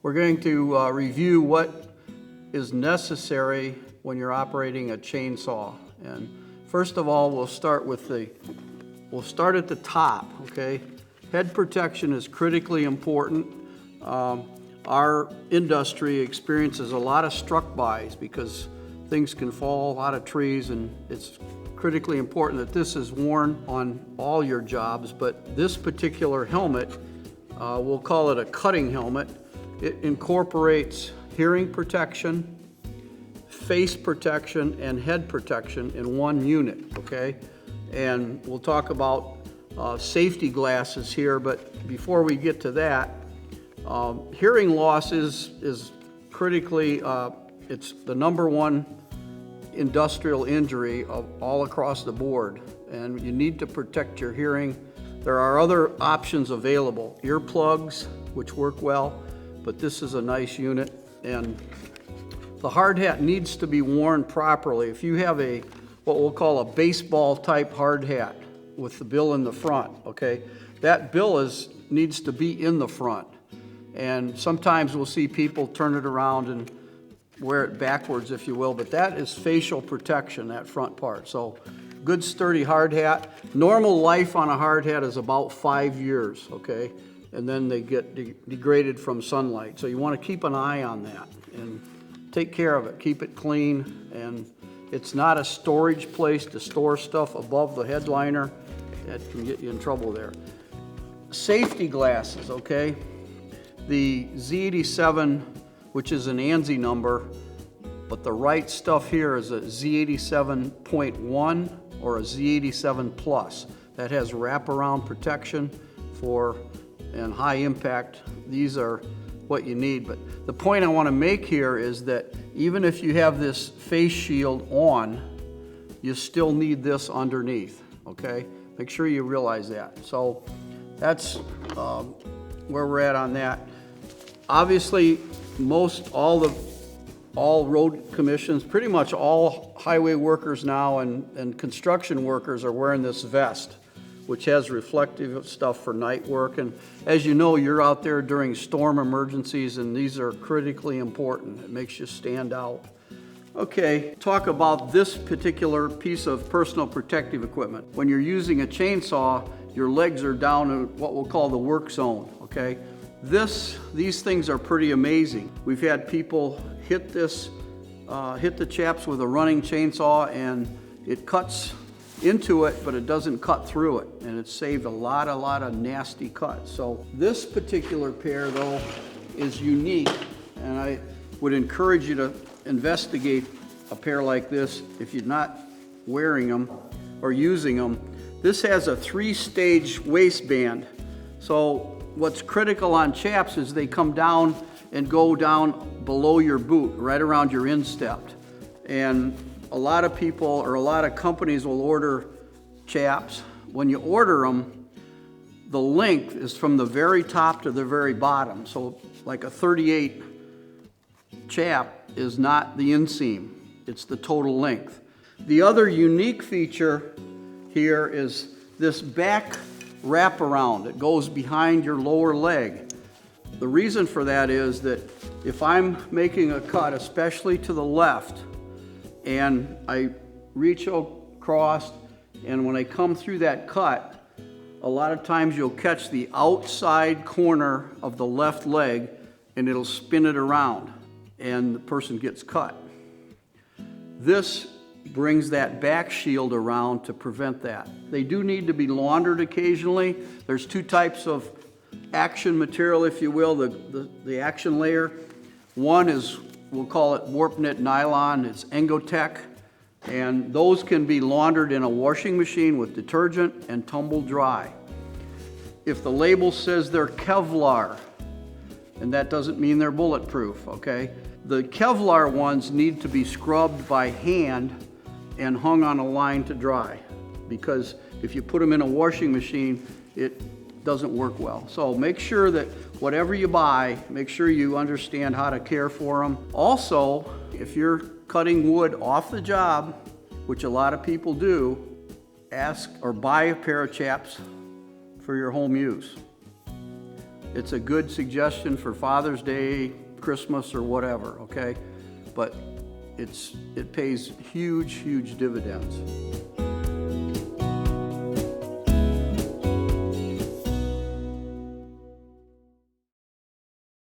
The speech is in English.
We're going to review what is necessary when you're operating a chainsaw. And first of all, we'll start at the top, okay? Head protection is critically important. Our industry experiences a lot of struck-bys because things can fall out of trees, and it's critically important that this is worn on all your jobs. But this particular helmet, we'll call it a cutting helmet. It incorporates hearing protection, face protection, and head protection in one unit, okay? And we'll talk about safety glasses here, but before we get to that, hearing loss is critically, it's the #1 industrial injury of all across the board, and you need to protect your hearing. There are other options available, earplugs, which work well, but this is a nice unit. And the hard hat needs to be worn properly. If you have what we'll call a baseball type hard hat with the bill in the front, okay, that bill needs to be in the front. And sometimes we'll see people turn it around and wear it backwards, if you will, but that is facial protection, that front part. So good sturdy hard hat. Normal life on a hard hat is about 5 years, okay? And then they get degraded from sunlight. So you want to keep an eye on that and take care of it. Keep it clean. And it's not a storage place to store stuff above the headliner. That can get you in trouble there. Safety glasses, okay? The Z87, which is an ANSI number, but the right stuff here is a Z87.1 or a Z87 Plus. That has wraparound protection and high impact. These are what you need. But the point I want to make here is that even if you have this face shield on, you still need this underneath, okay? Make sure you realize that. So that's where we're at on that. Obviously, all road commissions, pretty much all highway workers now and construction workers are wearing this vest, which has reflective stuff for night work. And as you know, you're out there during storm emergencies, and these are critically important. It makes you stand out. Okay, talk about this particular piece of personal protective equipment. When you're using a chainsaw, your legs are down in what we'll call the work zone, okay? These things are pretty amazing. We've had people hit the chaps with a running chainsaw, and it cuts into it, but it doesn't cut through it, and it's saved a lot of nasty cuts. So this particular pair, though, is unique, and I would encourage you to investigate a pair like this if you're not wearing them or using them. This has a 3-stage waistband. So what's critical on chaps is they come down and go down below your boot, right around your instep. And a lot of people or a lot of companies will order chaps. When you order them, the length is from the very top to the very bottom. So like a 38 chap is not the inseam, it's the total length. The other unique feature here is this back wraparound. It goes behind your lower leg. The reason for that is that if I'm making a cut, especially to the left, and I reach across, and when I come through that cut, a lot of times you'll catch the outside corner of the left leg and it'll spin it around and the person gets cut. This brings that back shield around to prevent that. They do need to be laundered occasionally. There's 2 types of action material, if you will, the action layer. One is, we'll call it warp knit nylon. It's Engotech, and those can be laundered in a washing machine with detergent and tumble dry. If the label says they're Kevlar, and that doesn't mean they're bulletproof, okay? The Kevlar ones need to be scrubbed by hand and hung on a line to dry, because if you put them in a washing machine, it doesn't work well. So make sure that whatever you buy, make sure you understand how to care for them. Also, if you're cutting wood off the job, which a lot of people do, ask or buy a pair of chaps for your home use. It's a good suggestion for Father's Day, Christmas, or whatever, okay? But it pays huge, huge dividends.